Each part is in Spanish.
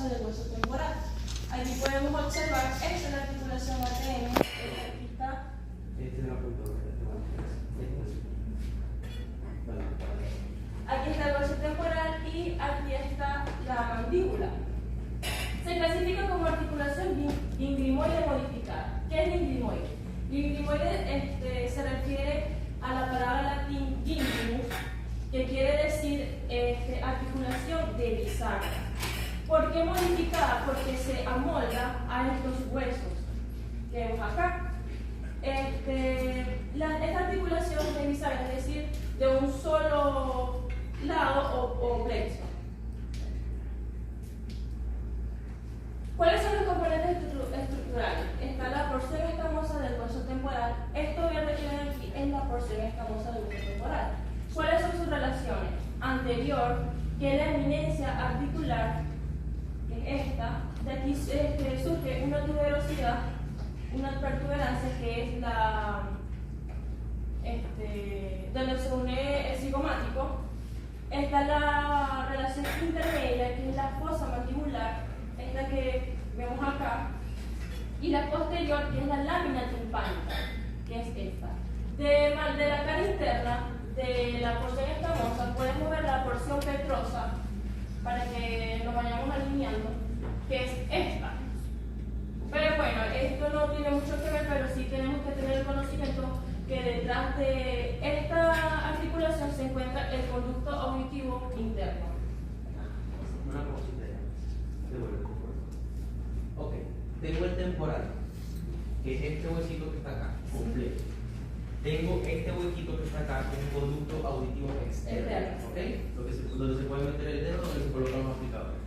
escamosa del hueso temporal. Aquí podemos observar, esta es la articulación ATM, aquí está. Aquí está el hueso temporal y aquí está la mandíbula. Se clasifica como articulación inguinimoide modificada. ¿Qué es inguinimoide? Inguinimoide se refiere a la palabra latín inguinus, que quiere decir articulación de bisagra. ¿Por qué modificada? Porque se amolda a estos huesos que vemos acá. Esta articulación de bisagra, es decir, de un solo lado o plexo. ¿Cuáles son los componentes estructurales? Está la porción escamosa del hueso temporal. Esto verde que ven aquí es la porción escamosa del hueso temporal. ¿Cuáles son sus relaciones? Anterior, que es la eminencia articular, que es esta. De aquí surge una tuberosidad, una protuberancia, que es la donde se une el cigomático. Está la relación intermedia, que es la fosa mandibular, esta que vemos acá, y la posterior, que es la lámina timpánica, que es esta. De la cara interna de la porción escamosa podemos ver la porción petrosa, para que nos vayamos alineando, que es esta. Pero bueno, esto no tiene mucho que ver, pero sí tenemos que tener el conocimiento que detrás de esta articulación se encuentra el conducto auditivo interno. Una cosita ya. Ok, tengo el temporal, que es este huesito que está acá, completo. Tengo este huequito que está acá, que es el conducto auditivo externo, ¿ok? Donde se puede meter el dedo, donde se colocan los aplicadores.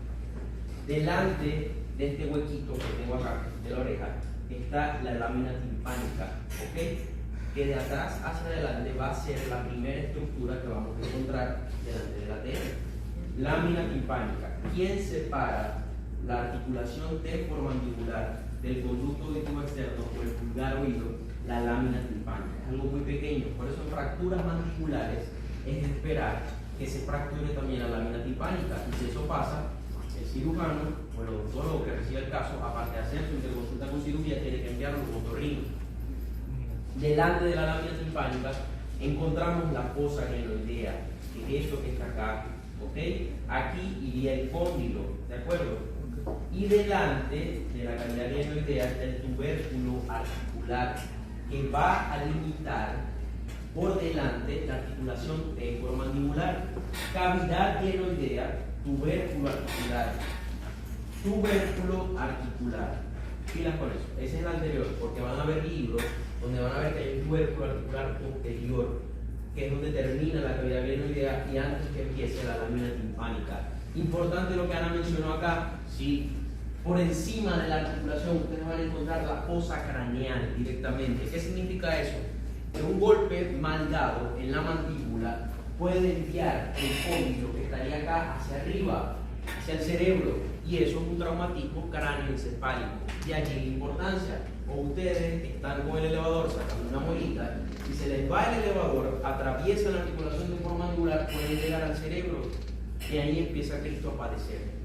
Delante de este huequito que tengo acá, de la oreja, está la lámina timpánica, ¿ok? Que de atrás hacia adelante va a ser la primera estructura que vamos a encontrar delante de la TM. Lámina timpánica. ¿Quién separa la articulación temporomandibular del conducto auditivo externo o el pulgar oído? La lámina timpánica. Es algo muy pequeño. Por eso en fracturas mandibulares es de esperar que se fracture también la lámina timpánica. Y si eso pasa, el cirujano o el odontólogo que recibe el caso, aparte de hacer su interconsulta con cirugía, tiene que enviarlo a un otorrino. Delante de la lámina timpánica encontramos la fosa glenoidea, que es esto que está acá, ¿ok? Aquí iría el cóndilo, ¿de acuerdo? Y delante de la cavidad glenoidea está el tubérculo articular, que va a limitar por delante la articulación temporomandibular. Cavidad glenoidea, tubérculo articular. Tubérculo articular. Pilas con eso. Ese es el anterior, porque van a ver libros donde van a ver que hay un tubérculo articular posterior, que es donde termina la cavidad glenoidea y antes que empiece la lámina timpánica. Importante lo que Ana mencionó acá, si por encima de la articulación ustedes van a encontrar la fosa craneal directamente. ¿Qué significa eso? Que un golpe mal dado en la mandíbula puede enviar el cóndilo que estaría acá hacia arriba, hacia el cerebro, y eso es un traumatismo cráneoencefálico. De allí la importancia. O ustedes están con el elevador sacando una muelita y se les va el elevador, atraviesa la articulación temporomandibular, pueden llegar al cerebro y ahí empieza Cristo a padecer.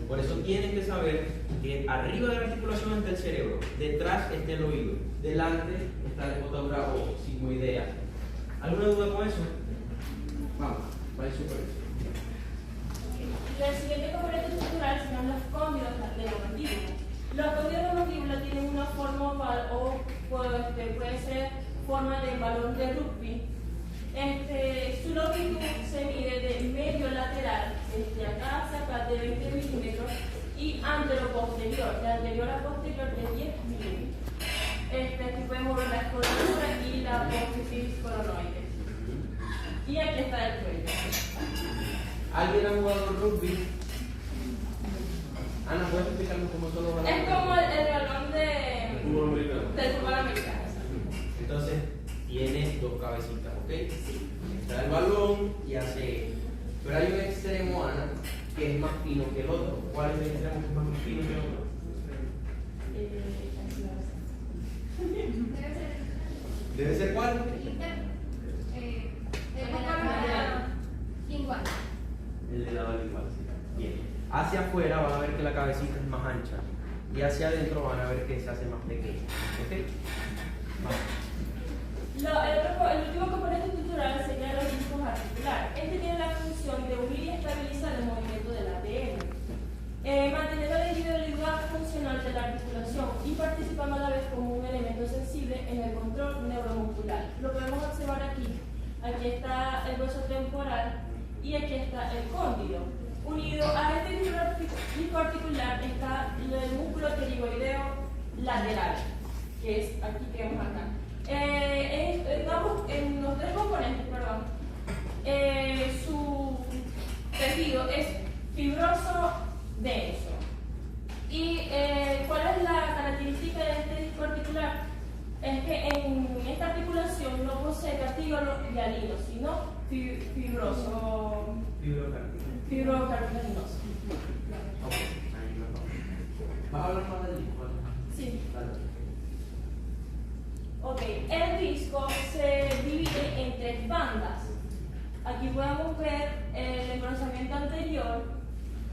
Por eso tienen que saber que arriba de la articulación está el cerebro, detrás está el oído, delante está la escotadura o sigmoidea. ¿Alguna duda con eso? Vamos, vais súper bien. El siguiente componente estructural son los cóndilos de la mandíbula. Los cóndilos de la mandíbula tienen una forma oval o puede ser forma de balón de rugby. Su longitud se mide de medio lateral, desde acá hacia acá, de 20 milímetros, y antero-posterior, de anterior a posterior, de 10 milímetros. Aquí podemos ver la escotadura y la apófisis coronoide. Y aquí está el cuello. ¿Alguien ha jugado rugby? Ana, ¿puedes explicarnos cómo son los balones? Es como el balón del fútbol americano. Entonces, tiene dos cabecitas, ¿ok? Está el balón y hace esto. Pero hay un extremo, Ana, que es más fino que el otro. ¿Cuál es el extremo que es más fino que el otro? ¿Debe ser cuál? El de la igual, sí. Bien. Hacia afuera van a a ver que la cabecita es más ancha. Y hacia adentro van a ver que se hace más pequeña. ¿Ok? Vamos. El último componente estructural sería los discos articulares. Este tiene la función de unir y estabilizar el movimiento del ADN, manteniendo la individualidad funcional de la articulación y participando a la vez como un elemento sensible en el control neuromuscular. Lo podemos observar aquí. Aquí está el hueso temporal y aquí está el cóndilo. Unido a este disco articular está el músculo pterigoideo lateral, que es aquí que vemos acá. Estamos en los tres componentes, perdón. Su tejido es fibroso denso. ¿Y cuál es la característica de este disco articular? Es que en esta articulación no posee cartílago hialino, sino fibroso. Fibrocartilaginoso. Ok, ahí me va. ¿Vas a hablar más del disco? Sí. Dale. Ok, el disco se divide en tres bandas. Aquí podemos ver el engrosamiento anterior.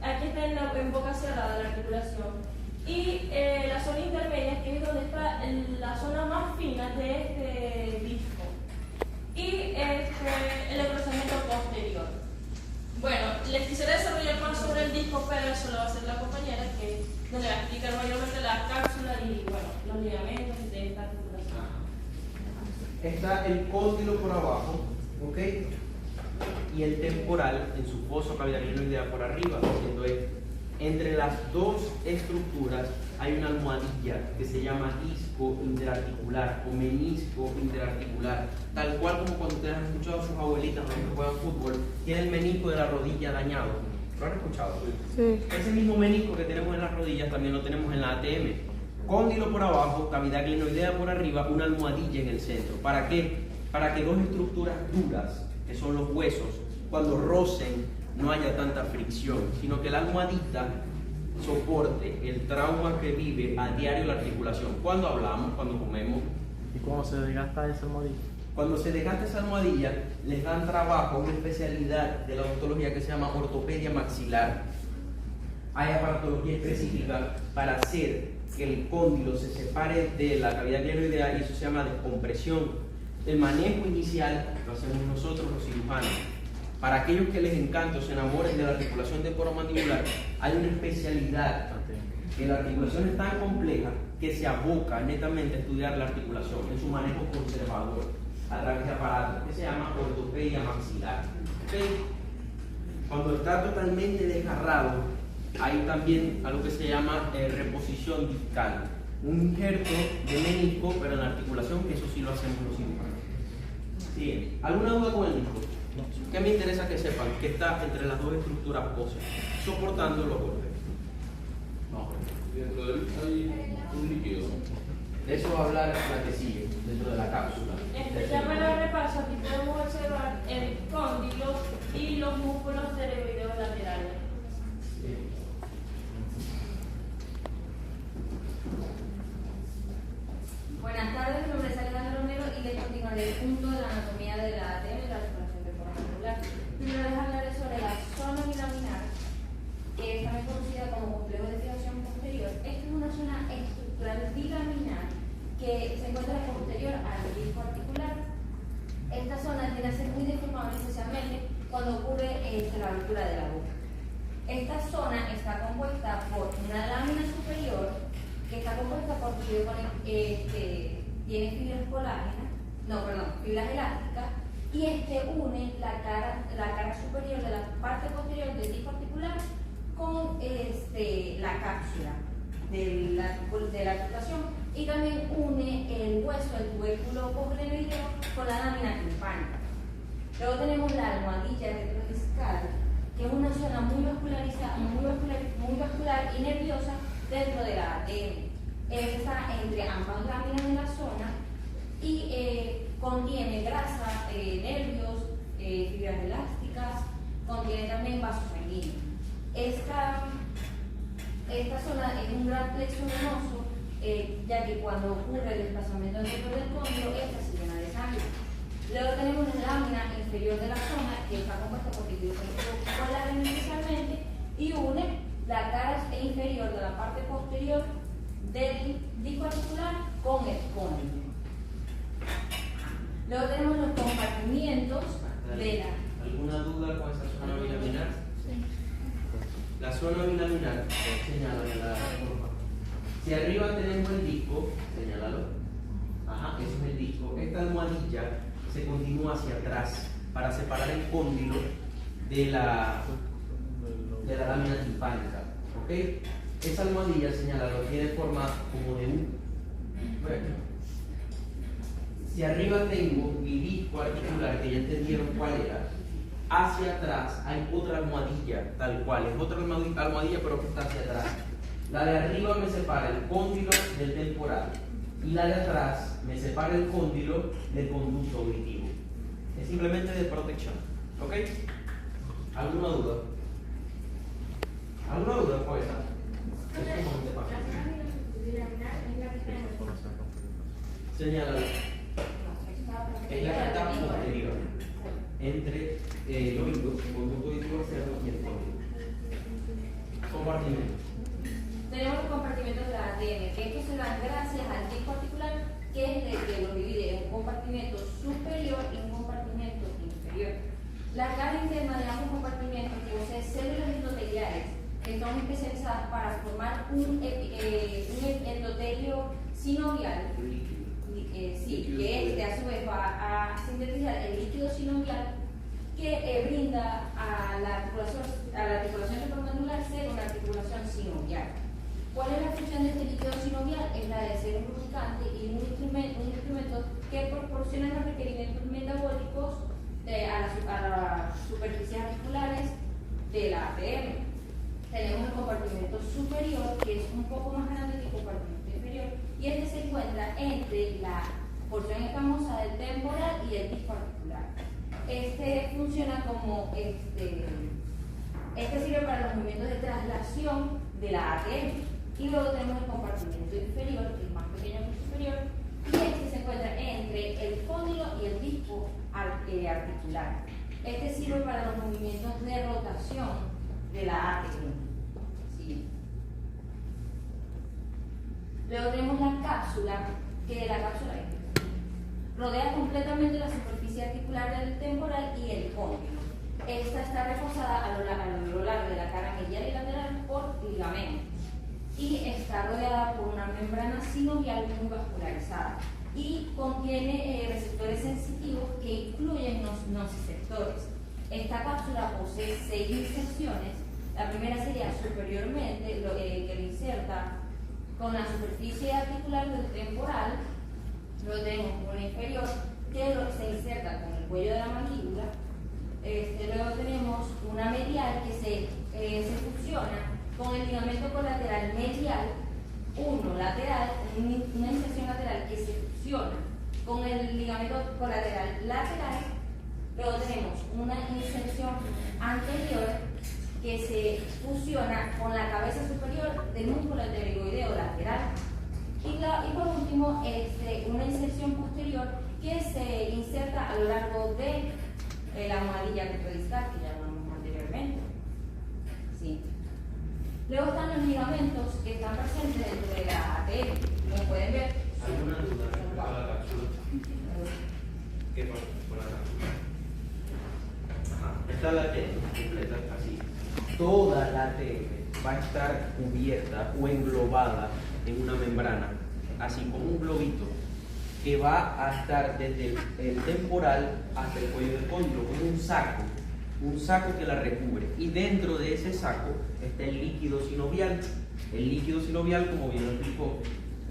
Aquí está en boca cerrada la articulación. Y la zona intermedia, que es donde está la zona más fina de este disco. Y el engrosamiento posterior. Bueno, les quisiera desarrollar más sobre el disco, pero eso lo va a hacer la compañera, que donde va a explicar mayormente la cápsula y bueno, los ligamentos de esta articulación. Está el cóndilo por abajo, ¿ok? Y el temporal en su fosa cavidad-glenoidea por arriba. Entonces, entre las dos estructuras hay una almohadilla que se llama disco interarticular o menisco interarticular, tal cual como cuando ustedes han escuchado a sus abuelitas cuando juegan fútbol, tiene el menisco de la rodilla dañado. ¿Lo han escuchado? Sí. Ese mismo menisco que tenemos en las rodillas también lo tenemos en la ATM. Cóndilo por abajo, cavidad glenoidea por arriba, una almohadilla en el centro. ¿Para qué? Para que dos estructuras duras, que son los huesos, cuando rocen no haya tanta fricción, sino que la almohadita soporte el trauma que vive a diario la articulación. Cuando hablamos, cuando comemos. ¿Y cómo se desgasta esa almohadilla? Cuando se desgasta esa almohadilla, les dan trabajo, una especialidad de la odontología que se llama ortopedia maxilar. Hay aparatología específica para hacer que el cóndilo se separe de la cavidad glenoidea y eso se llama descompresión. El manejo inicial lo hacemos nosotros los cirujanos. Para aquellos que les encanta o se enamoren de la articulación temporomandibular, hay una especialidad que la articulación es tan compleja que se aboca netamente a estudiar la articulación en su manejo conservador a través de aparatos que se llama ortopedia maxilar. ¿Okay? Cuando está totalmente desgarrado, hay también algo que se llama reposición discal, un injerto de menisco, pero en la articulación, que eso sí lo hacemos los cirujanos. Bien, ¿alguna duda con el disco? Que me interesa que sepan que está entre las dos estructuras óseas, soportando los golpes. No. Dentro de él hay un líquido. De eso va a hablar la que sigue, dentro de la cápsula. Ya para el repaso, aquí podemos observar el cóndilo y los músculos pterigoideos laterales. Buenas tardes, mi nombre es Alejandra Romero y les continuaré el punto de la anatomía de la ATM y la articulación temporomandibular. Primero les hablaré sobre la zona bilaminar, que es también conocida como complejo de fijación posterior. Esta es una zona estructural bilaminar que se encuentra posterior al disco articular. Esta zona tiende a ser muy deformable, especialmente cuando ocurre la ruptura de la boca. Esta zona está compuesta por una lámina superior que está compuesta por tiene fibras elásticas, y une la cara superior de la parte posterior del disco articular con la cápsula de la articulación, y también une el hueso, el tubérculo postglenoideo con la lámina timpánica. Luego tenemos la almohadilla retrodiscal, que es una zona muy vascular y nerviosa dentro de la ATM. Está entre ambas láminas de la zona y contiene grasa, nervios, fibras elásticas, contiene también vasos sanguíneos. Esta zona es un gran plexo venoso, ya que cuando ocurre el desplazamiento anterior del cóndilo, esta se llena de sangre. Luego tenemos la lámina inferior de la zona, que está compuesta por tejido colágeno inicialmente y une la cara inferior de la parte posterior del disco articular con el cóndilo. Luego tenemos los compartimientos de la... ¿Alguna duda con esa zona bilaminar? La zona bilaminar, señálala en la forma. Si arriba tenemos el disco, señálalo. Ajá, ese es el disco. Esta almohadilla se continúa hacia atrás para separar el cóndilo de la lámina timpánica. ¿Ok? Esa almohadilla, señálalo, tiene forma como de U. Bueno. Si arriba tengo mi disco articular, que ya entendieron cuál era, hacia atrás hay otra almohadilla, tal cual, es otra almohadilla pero que está hacia atrás. La de arriba me separa el cóndilo del temporal y la de atrás me separa el cóndilo del conducto auditivo. Es simplemente de protección. ¿Ok? ¿Alguna duda? ¿Alguna duda con esa? Es como te pasa. Señálala. Es la que está posterior entre el oído, el conducto auditivo externo y el cóndilo. Compartimento. Tenemos los compartimentos de la ATM, que estos se dan gracias al disco articular, que es el que lo divide en un compartimento superior y un compartimento inferior. La cara interna de ambos compartimentos posee células endoteliales que son especializadas para formar un endotelio sinovial. Sí, que a su vez va a sintetizar el líquido sinovial que brinda a la articulación supramandibular ser una articulación sinovial. ¿Cuál es la función de este líquido sinovial? Es la de ser un lubricante y un instrumento que proporciona los requerimientos metabólicos a las superficies articulares de la ATM. Tenemos el compartimento superior, que es un poco más grande que el compartimento inferior, y este se encuentra entre la porción escamosa del temporal y el disco articular. Este funciona como este sirve para los movimientos de traslación de la ATM. Y luego tenemos el compartimento inferior, que es más pequeño que el superior, y este se encuentra entre el cóndilo y el disco articular. Este sirve para los movimientos de rotación de la ATM. ¿Sí? Luego tenemos la cápsula, que la cápsula rodea completamente la superficie articular del temporal y el cóndilo. Esta está reforzada a lo largo de la cara medial y lateral por ligamentos y está rodeada por una membrana sinovial muy vascularizada y contiene receptores sensitivos que incluyen nociceptores. Esta cápsula posee 6 inserciones. La primera sería superiormente, que lo inserta con la superficie articular del temporal. Luego tenemos una inferior que se inserta con el cuello de la mandíbula. Luego tenemos una medial que se fusiona con el ligamento colateral medial, una inserción lateral que se fusiona con el ligamento colateral lateral. Luego tenemos una inserción anterior que se fusiona con la cabeza superior del músculo pterigoideo lateral. Y por último, una inserción posterior que se inserta a lo largo de la almohadilla retrodiscal, que ya hablamos anteriormente. ¿Sí? Luego están los ligamentos que están presentes dentro de la ATM. Como pueden ver. ¿Alguna duda respecto a la cápsula? ¿Qué pasa con la cápsula? Ajá. Esta es la ATM completa, así. Toda la ATM va a estar cubierta o englobada en una membrana, así como un globito, que va a estar desde el temporal hasta el cuello del cóndilo, como un saco que la recubre, y dentro de ese saco está el líquido sinovial. El líquido sinovial, como bien lo explicó,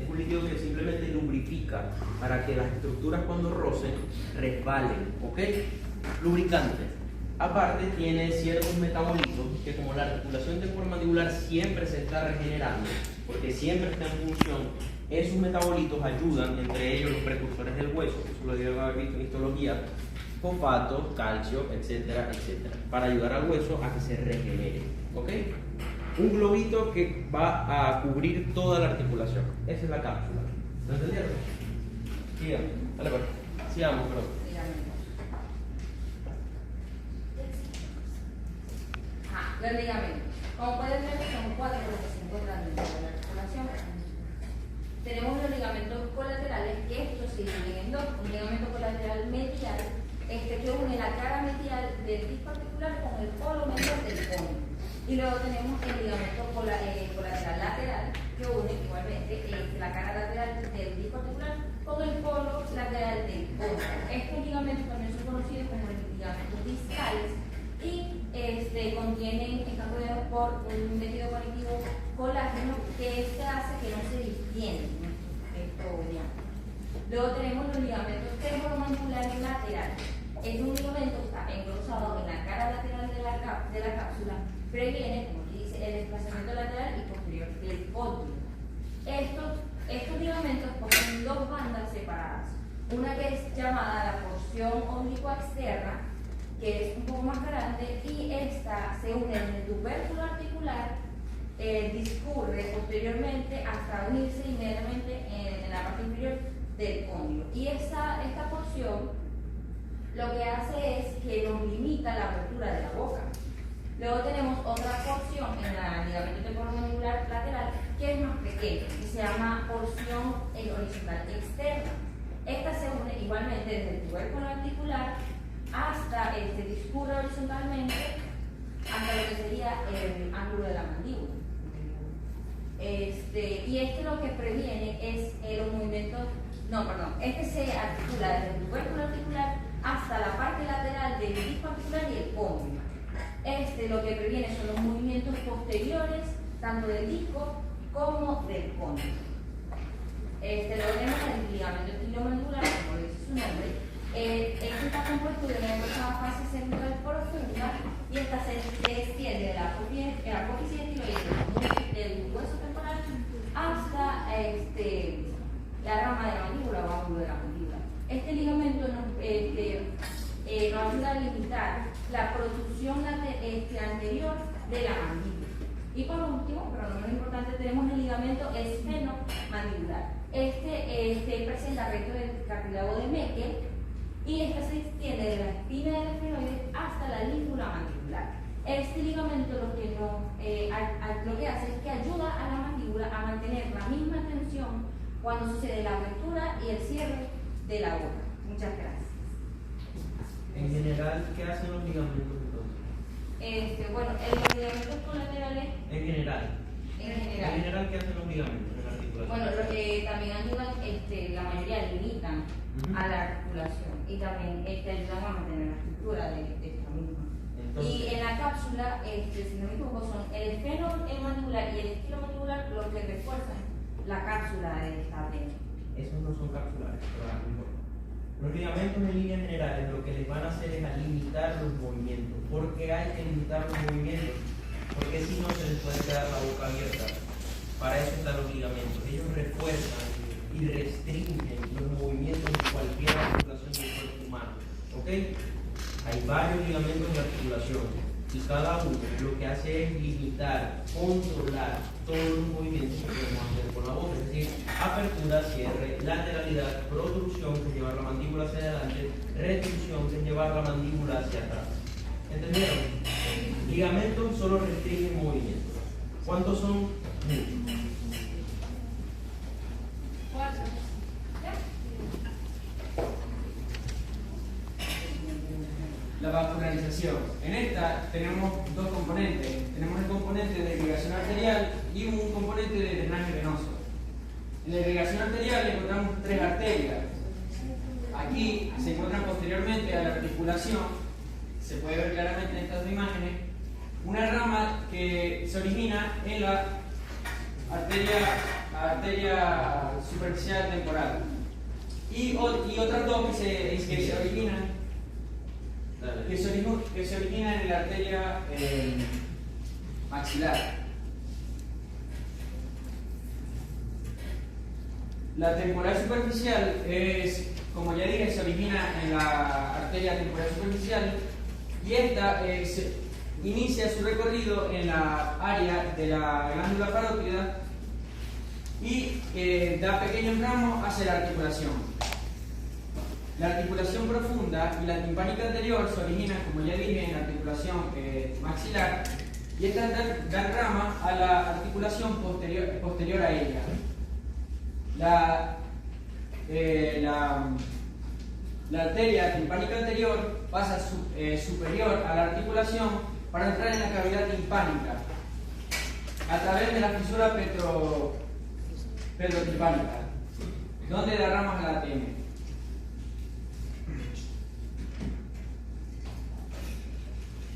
es un líquido que simplemente lubrifica para que las estructuras cuando rocen resbalen, ¿ok? Lubricante. Aparte tiene ciertos metabolitos que, como la articulación temporomandibular siempre se está regenerando, porque siempre está en función, esos metabolitos ayudan, entre ellos los precursores del hueso, eso lo deben haber visto en histología, fosfato, calcio, etcétera, etcétera, para ayudar al hueso a que se regenere. ¿Ok? Un globito que va a cubrir toda la articulación. Esa es la cápsula. ¿Lo entendieron? Sigamos. Dale, pues. Sigamos, perdón. Los ligamentos. Como pueden ver, son 4 los que se encuentran dentro de la articulación. Tenemos los ligamentos colaterales, que estos se dividen en dos. Un ligamento colateral medial, que une la cara medial del disco articular con el polo medial del cóndilo. Y luego tenemos el ligamento colateral lateral, que une igualmente la cara lateral del disco articular con el polo lateral del cóndilo. Estos ligamentos también son conocidos como ligamentos discales y están rodeados por un tejido conectivo colágeno que hace que no se distiendan. Luego tenemos los ligamentos temporomandibulares laterales. Es un ligamento que está engrosado en la cara lateral de la cápsula, previene, como aquí dice, el desplazamiento lateral y posterior del cóndilo. Estos ligamentos poseen dos bandas separadas. Una que es llamada la porción oblicua externa, que es un poco más grande, y esta se une en el tubérculo articular, discurre posteriormente hasta unirse inmediatamente en la parte inferior del cóndilo. Y esta porción lo que hace es que nos limita la apertura de la boca. Luego tenemos otra porción en el ligamento temporomandibular lateral que es más pequeña y se llama porción horizontal externa. Esta se une igualmente desde el tubérculo articular hasta discurre horizontalmente hasta lo que sería el ángulo de la mandíbula. Y lo que previene es los movimientos, se articula desde el tubérculo articular hasta la parte lateral del disco articular y el cóndilo. Lo que previene son los movimientos posteriores, tanto del disco como del cóndilo. Luego tenemos el ligamento estilomandibular, como dice su nombre. Este está compuesto de una engrosada fase central profunda y esta se extiende de la apófisis estiloide del hueso temporal hasta la rama de la mandíbula o ángulo de la mandíbula. Este ligamento nos ayuda a limitar la protrusión anterior de la mandíbula. Y por último, pero no menos importante, tenemos el ligamento esfenomandibular. Presenta recto del cartílago de Meckel y se extiende de la espina del esfenoide hasta la língula mandibular. Este ligamento lo que hace es que ayuda a la mandíbula a mantener la misma tensión cuando sucede la apertura y el cierre de la boca. Muchas gracias. En general, ¿qué hacen los ligamentos entonces? Los ligamentos colaterales. En general, ¿qué hacen los ligamentos en la articulación? Bueno, también ayudan, la mayoría limitan a la articulación y también ayudan a mantener la estructura de esta misma. Entonces, y en la cápsula, si no me equivoco, son el esfenomandibular y el estilomandibular los que refuerzan la cápsula de esta tela. esos no son capsulares, pero ahora mismo. Los ligamentos en líneas generales lo que les van a hacer es a limitar los movimientos. ¿Por qué hay que limitar los movimientos? Porque si no se les puede quedar la boca abierta. Para eso están los ligamentos. Ellos refuerzan y restringen los movimientos de cualquier articulación del cuerpo humano. ¿Ok? Hay varios ligamentos de articulación y cada uno lo que hace es limitar, controlar todos los movimientos que podemos hacer con la boca. Es decir, apertura, cierre, lateralidad, protrusión, que es llevar la mandíbula hacia adelante, retrusión, que es llevar la mandíbula hacia atrás. ¿Entendieron? Ligamentos solo restringen movimientos. ¿Cuántos son? Muchos. La vascularización. En esta tenemos dos componentes. Tenemos el componente de irrigación arterial y un componente de drenaje venoso. En la irrigación arterial encontramos tres arterias. Aquí se encuentran posteriormente a la articulación, se puede ver claramente en estas dos imágenes, una rama que se origina en la arteria superficial temporal y otras dos que se originan en la arteria maxilar. La temporal superficial es, como ya dije, se origina en la arteria temporal superficial y esta inicia su recorrido en la área de la glándula parótida y da pequeños ramos hacia la articulación. La articulación profunda y la timpánica anterior se originan, como ya dije, en la articulación maxilar y estas dan rama a la articulación posterior a ella. La arteria timpánica anterior pasa superior a la articulación para entrar en la cavidad timpánica a través de la fisura petrotimpánica, donde da ramas a la ATM.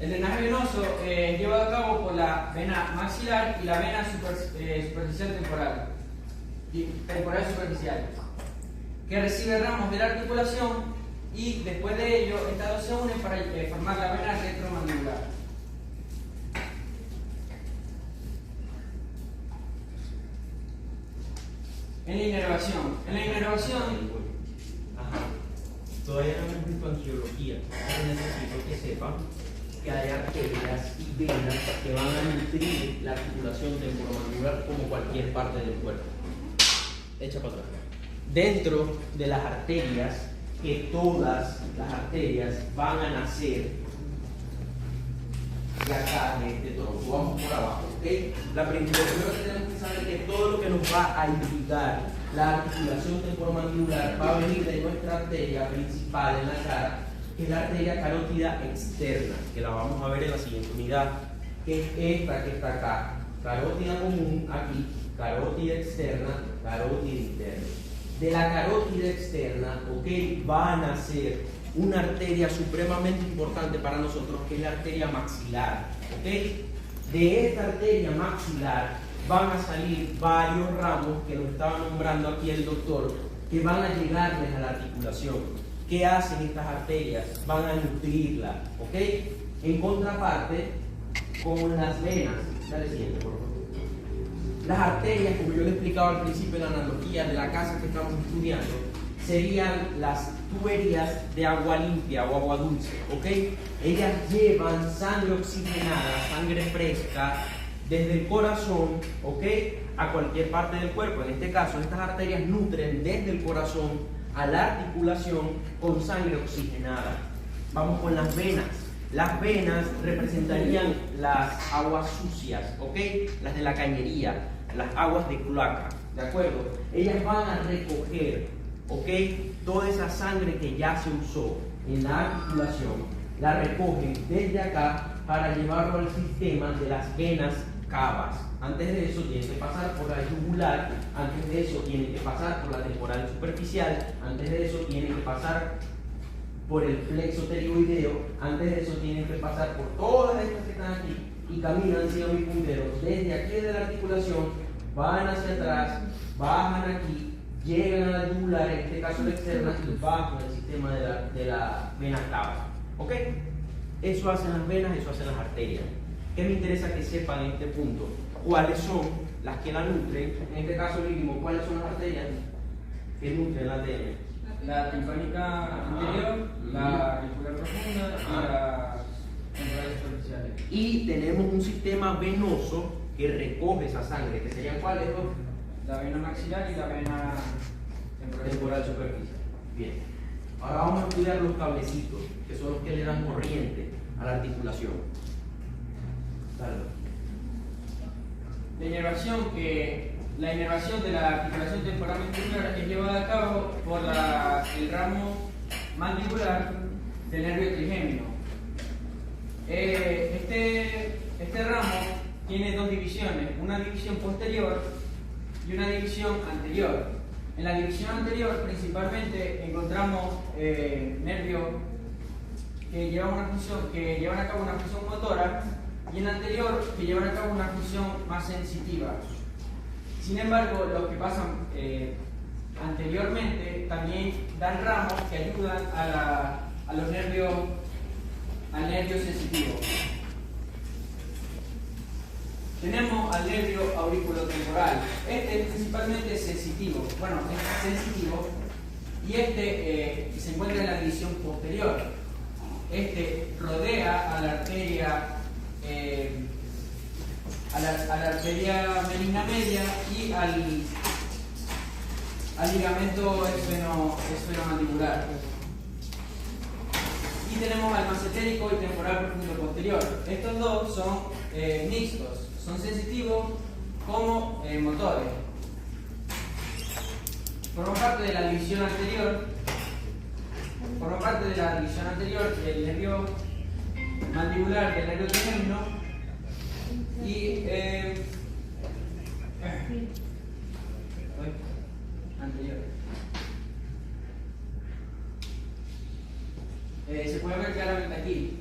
El drenaje venoso es llevado a cabo por la vena maxilar y la vena superficial temporal superficial, que recibe ramos de la articulación y después de ello estas dos se unen para formar la vena retromandibular. En la inervación, Ajá. Todavía no hemos visto angiología. Ahora necesito que sepan que hay arterias y venas que van a nutrir la articulación temporomandibular como cualquier parte del cuerpo. Echa para atrás. Dentro de las arterias, que todas las arterias van a nacer de acá, de este tronco. Vamos por abajo, ¿ok? Lo primero que tenemos que saber es que todo lo que nos va a irrigar la articulación temporomandibular va a venir de nuestra arteria principal en la cara, que es la arteria carótida externa, que la vamos a ver en la siguiente unidad, que es esta que está acá. Carótida común aquí, carótida externa, carótida interna. De la carótida externa, ok, va a nacer una arteria supremamente importante para nosotros, que es la arteria maxilar, ok. De esta arteria maxilar van a salir varios ramos que nos estaba nombrando aquí el doctor, que van a llegarles a la articulación. ¿Qué hacen estas arterias? Van a nutrirla, ok. En contraparte, con las venas. Dale siguiente, por favor. Las arterias, como yo le explicaba al principio en la analogía de la casa que estamos estudiando, serían las tuberías de agua limpia o agua dulce, ¿ok? Ellas llevan sangre oxigenada, sangre fresca, desde el corazón, ¿ok?, a cualquier parte del cuerpo. En este caso, estas arterias nutren desde el corazón a la articulación con sangre oxigenada. Vamos con las venas. Las venas representarían las aguas sucias, ¿ok? Las de la cañería, las aguas de cloaca, ¿de acuerdo? Ellas van a recoger, ¿ok?, toda esa sangre que ya se usó en la articulación, la recogen desde acá para llevarlo al sistema de las venas cavas. Antes de eso tiene que pasar por la yugular, antes de eso tiene que pasar por la temporal superficial, antes de eso tiene que pasar por el plexo pterigoideo, antes de eso tienen que pasar por todas estas que están aquí y caminan, sigan mi puntero, desde aquí de la articulación, van hacia atrás, bajan aquí, llegan a la yugular, en este caso la externa, y bajan al sistema de la vena cava. ¿Ok? Eso hacen las venas, eso hacen las arterias. ¿Qué me interesa que sepan en este punto? ¿Cuáles son las que la nutren? En este caso mínimo, ¿cuáles son las arterias que nutren la ATM? La timpánica anterior, la auricular profunda y las temporales superficiales. Y tenemos un sistema venoso que recoge esa sangre, que serían cuáles dos? La vena maxilar y la vena Temporal superficial. Bien. Ahora vamos a estudiar los cablecitos, que son los que le dan corriente a la articulación. Dale. La inervación de la articulación temporomandibular es llevada a cabo por el ramo mandibular del nervio trigémino. Este ramo tiene dos divisiones, una división posterior y una división anterior. En la división anterior principalmente encontramos nervios que llevan a cabo una función motora, y en la anterior que llevan a cabo una función más sensitiva. Sin embargo, los que pasan anteriormente también dan ramos que ayudan al nervio sensitivo. Tenemos al nervio auriculotemporal. Este es principalmente sensitivo. Bueno, es sensitivo y se encuentra en la división posterior. Este rodea a la arteria melina media y al ligamento esfenomandibular. Y tenemos al masentérico y temporal profundo posterior. Estos dos son mixtos, son sensitivos como motores. Forma parte de la división anterior. Del nervio mandibular del nervio trigémino y anterior. Se puede ver claramente aquí.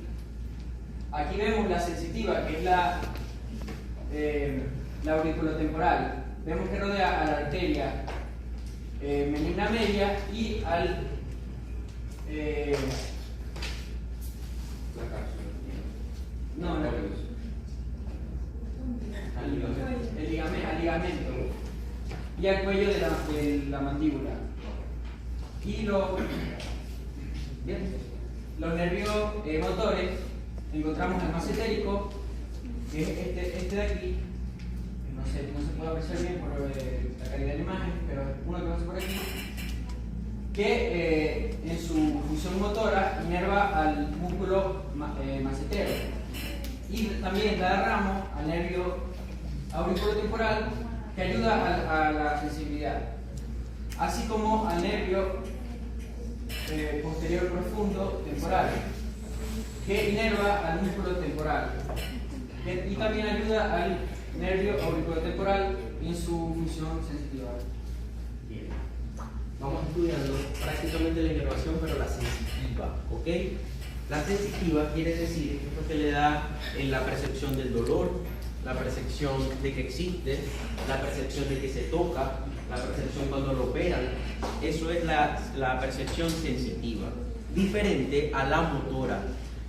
Aquí vemos la sensitiva, que es la auriculotemporal. Vemos que rodea a la arteria menina media y al al ligamento y al cuello de la mandíbula. Y los nervios motores encontramos el macetérico, que es este de aquí. No se puede apreciar bien por la calidad de la imagen, pero uno que pasa por aquí, que en su función motora inerva al músculo macetero y también da ramo al nervio auriculotemporal, que ayuda a la sensibilidad, así como al nervio posterior profundo temporal, que inerva al músculo temporal, y también ayuda al nervio auriculotemporal en su función sensitiva. Bien. Vamos estudiando prácticamente la inervación, pero la sensitiva, ¿ok? La sensitiva quiere decir que es lo que le da en la percepción del dolor, la percepción de que existe, la percepción de que se toca, la percepción cuando lo operan. Eso es la percepción sensitiva, diferente a la motora.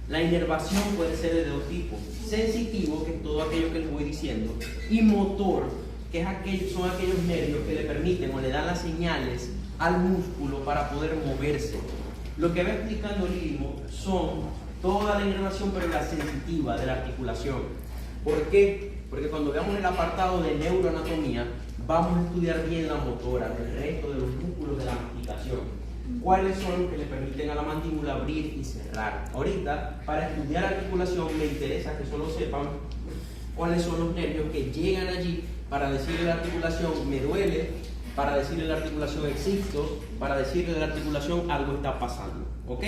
La inervación puede ser de dos tipos: sensitivo, que es todo aquello que les voy diciendo, y motor, que son aquellos nervios que le permiten o le dan las señales al músculo para poder moverse. Lo que va explicando Limo son toda la inervación, pero la sensitiva de la articulación. ¿Por qué? Porque cuando veamos el apartado de neuroanatomía, vamos a estudiar bien la motora del resto de los músculos de la masticación. ¿Cuáles son los que le permiten a la mandíbula abrir y cerrar? Ahorita, para estudiar articulación, me interesa que solo sepan cuáles son los nervios que llegan allí para decirle a la articulación me duele, para decirle a la articulación existo, para decirle a la articulación algo está pasando. ¿Ok?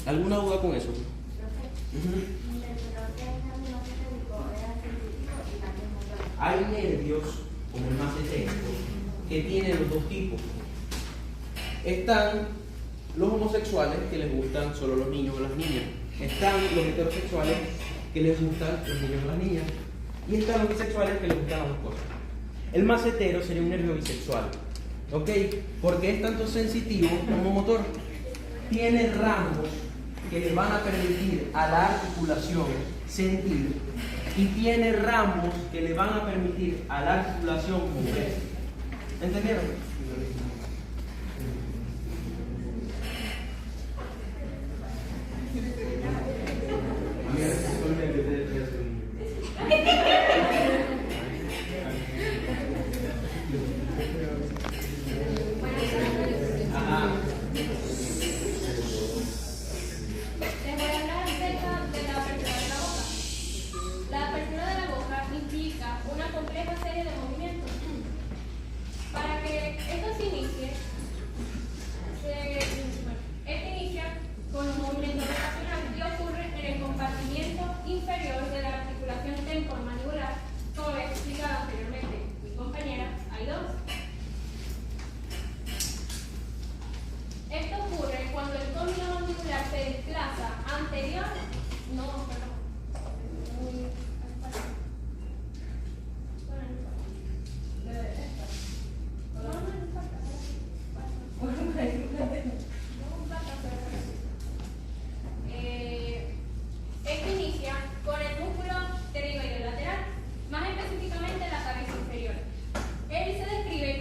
¿Alguna duda con eso? Hay nervios, como el macetérico, que tienen los dos tipos. Están los homosexuales, que les gustan solo los niños o las niñas. Están los heterosexuales, que les gustan los niños o las niñas. Y están los bisexuales, que les gustan las dos cosas. El macetero sería un nervio bisexual, ¿ok? Porque es tanto sensitivo como motor. Tiene ramos que le van a permitir a la articulación sentir, y tiene ramos que le van a permitir a la articulación mover. ¿Entendieron? Él se describe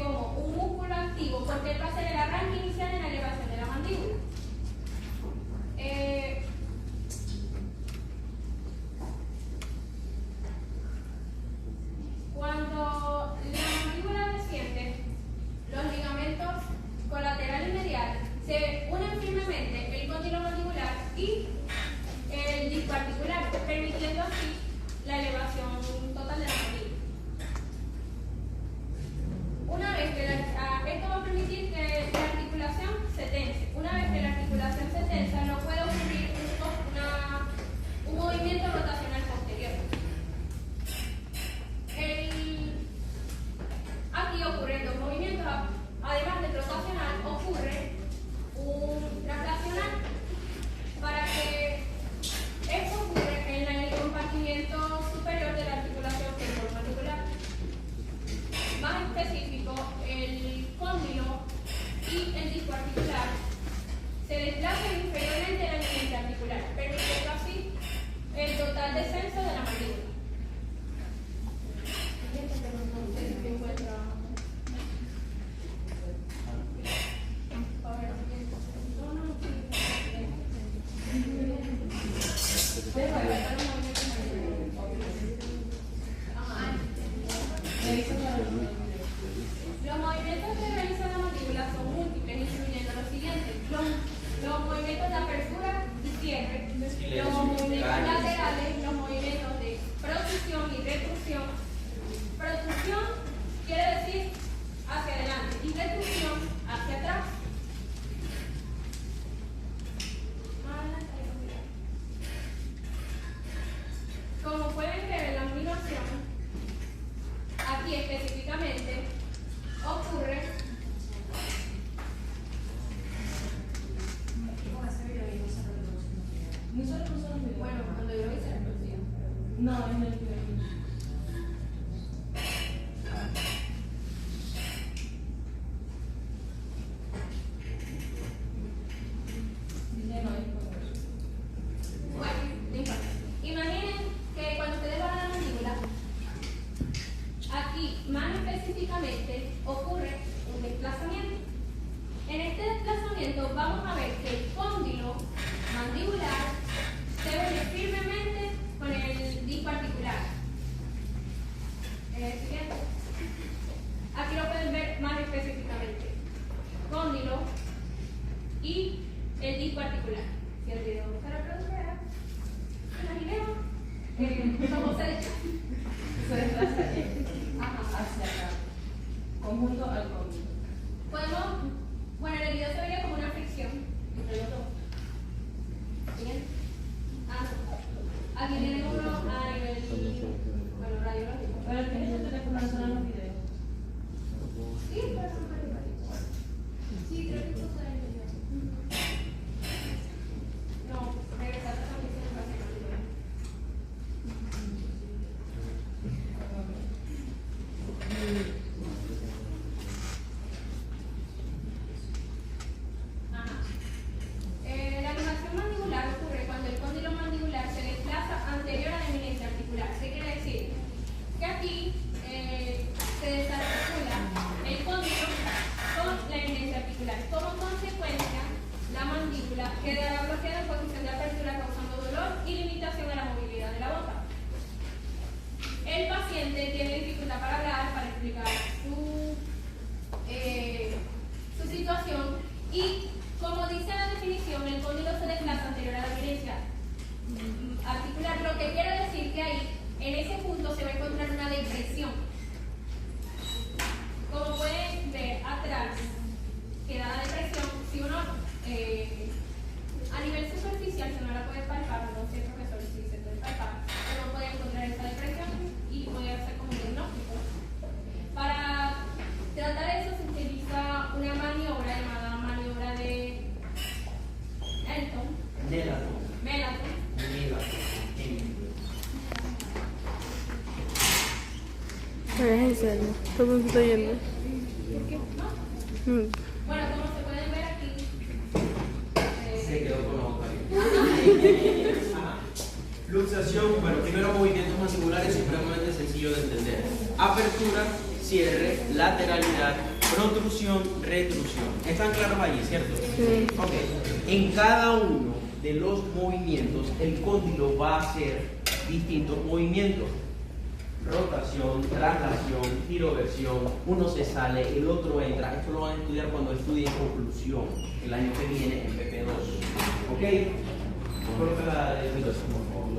Los movimientos que realiza la mandíbula son múltiples, incluyendo los siguientes: los movimientos de apertura y cierre, los movimientos laterales, los movimientos de protrusión y retrusión. Protrusión quiere decir hacia adelante y retrusión hacia atrás. Como pueden ver en la animación, aquí específicamente ocurre bueno, cuando yo lo hice la producción. No, en el video. Bueno, no importa. Imaginen que cuando ustedes van a la mandíbula, aquí más específicamente ocurre un desplazamiento. En este desplazamiento vamos a ver que el cóndilo mandibular se une firmemente con el disco articular. Siguiente. Aquí lo pueden ver más específicamente. Cóndilo y el disco articular. Si el video se reprodujera, imaginemos cómo se desplaza hacia acá, conjunto al cóndilo. Bueno, en el video se vería como una fricción entre los dos. ¿Bien? Aquí tienen uno a nivel, bueno, radiológico. Pero el que es el teléfono no son los videos. Sí, pero son radiológicos. Sí, creo que esto será el video. No, regresar a la transmisión en base al video. La animación mandibular ocurre cuando el cóndilo mandibular se desplaza anterior a la eminencia articular. ¿Qué quiere decir? Que aquí se desarticula el cóndilo con la eminencia articular. Como consecuencia, la mandíbula quedará bloqueada en posición de apertura, causando dolor y limitación a la movilidad de la boca. El paciente tiene dificultad para hablar, para explicar su situación y, como dice la definición, el cóndilo se desplaza anterior a la eminencia articular, lo que quiere decir que ahí, en ese punto, se va a encontrar una depresión. Como pueden ver atrás, queda la depresión. Si uno, a nivel superficial, si uno la puede palpar, no sé, profesor, si se puede palpar, uno puede encontrar esa depresión y puede hacer como un diagnóstico. Para tratar eso se utiliza una maniobra llamada maniobra de Melaton. Es en serio, todo el mundo está yendo. ¿Por qué? ¿No? Bueno, como se pueden ver aquí, Se quedó con la boca abierta. Luxación, bueno, primero movimientos mandibulares supremamente sencillo de entender. Apertura, cierre, lateralidad, protrusión, retrusión. ¿Están claros allí, cierto? Sí. Ok. En cada uno de los movimientos, el cóndilo va a hacer distintos movimientos. Rotación, traslación, giroversión, uno se sale, el otro entra. Esto lo van a estudiar cuando estudien conclusión, el año que viene en PP2. ¿Ok? Coloca la explicación, por favor.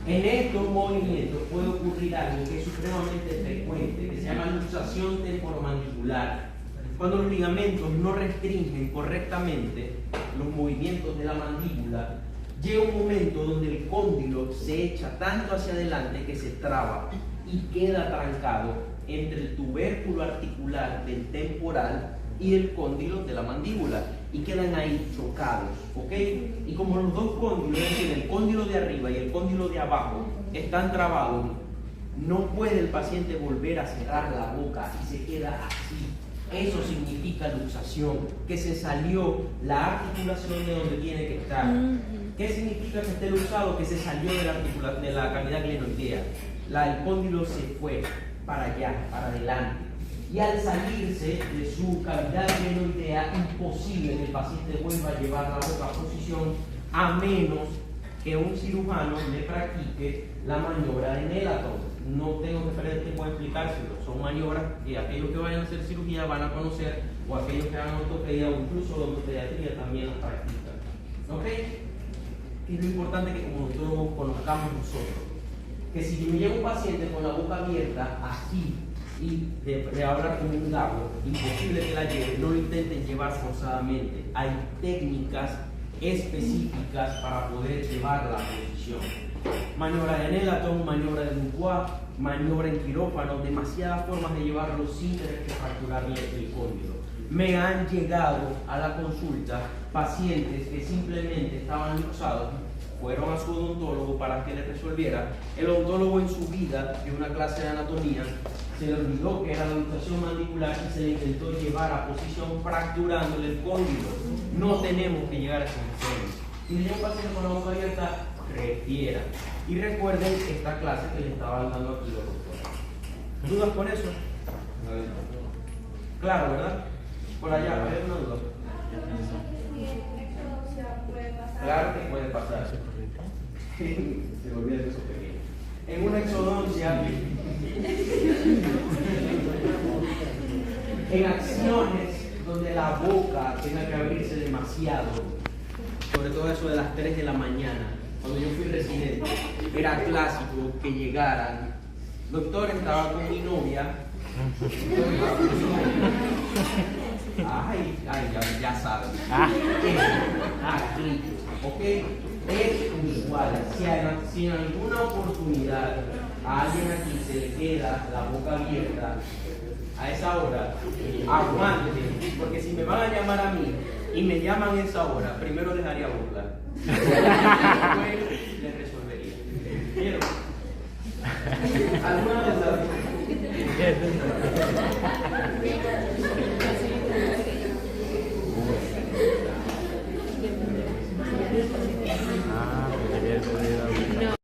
En estos movimientos puede ocurrir algo que es supremamente frecuente, que se llama luxación temporomandibular. Cuando los ligamentos no restringen correctamente los movimientos de la mandíbula, llega un momento donde el cóndilo se echa tanto hacia adelante que se traba y queda trancado entre el tubérculo articular del temporal y el cóndilo de la mandíbula y quedan ahí chocados, ¿ok? Y como los dos cóndilos, es decir, el cóndilo de arriba y el cóndilo de abajo están trabados, no puede el paciente volver a cerrar la boca y se queda así. Eso significa luxación, que se salió la articulación de donde tiene que estar. ¿Qué significa que esté luxado? Que se salió de la cavidad glenoidea. El cóndilo se fue para allá, para adelante. Y al salirse de su cavidad glenoidea, imposible que el paciente vuelva a llevar la boca a posición, a menos que un cirujano le practique la maniobra de Melaton. no tengo que perder tiempo en explicárselo. Son maniobras que aquellos que vayan a hacer cirugía van a conocer, o aquellos que hagan ortopedia o incluso odontopediatría también las practican. ¿Ok? Es lo importante que como nosotros conozcamos nosotros. Que si me llega un paciente con la boca abierta, así, y de hablar como un gago, imposible que la lleve, no lo intenten llevar forzadamente. Hay técnicas específicas para poder llevar la posición. Maniobra de Nelaton, maniobra de Dubois, maniobra en quirófano, demasiadas formas de llevarlo sin tener que fracturarle el cóndilo. Me han llegado a la consulta pacientes que simplemente estaban luxados, fueron a su odontólogo para que les resolviera. El odontólogo en su vida de una clase de anatomía se le olvidó que era la luxación mandibular y se le intentó llevar a posición fracturándole el cóndilo. No tenemos que llegar a ese extremo. Si le llega un paciente con la boca abierta, refiera. Y recuerden esta clase que le estaban dando aquí los doctores. ¿Dudas con eso? Claro, ¿verdad? Por allá, ¿hay alguna duda? Claro que puede pasar. Se me olvida de eso pequeño. En una exodoncia, en acciones donde la boca tenga que abrirse demasiado, sobre todo eso de las 3 de la mañana, cuando yo fui residente, era clásico que llegaran. Doctor, estaba con mi novia. Ay, ya saben. Aquí, ¿ok? Es usual. Si en alguna oportunidad a alguien aquí se le queda la boca abierta a esa hora, aguante, porque si me van a llamar a mí y me llaman a esa hora, primero dejaría burla. Después les resolvería. ¿Vieron? ¿Alguna duda?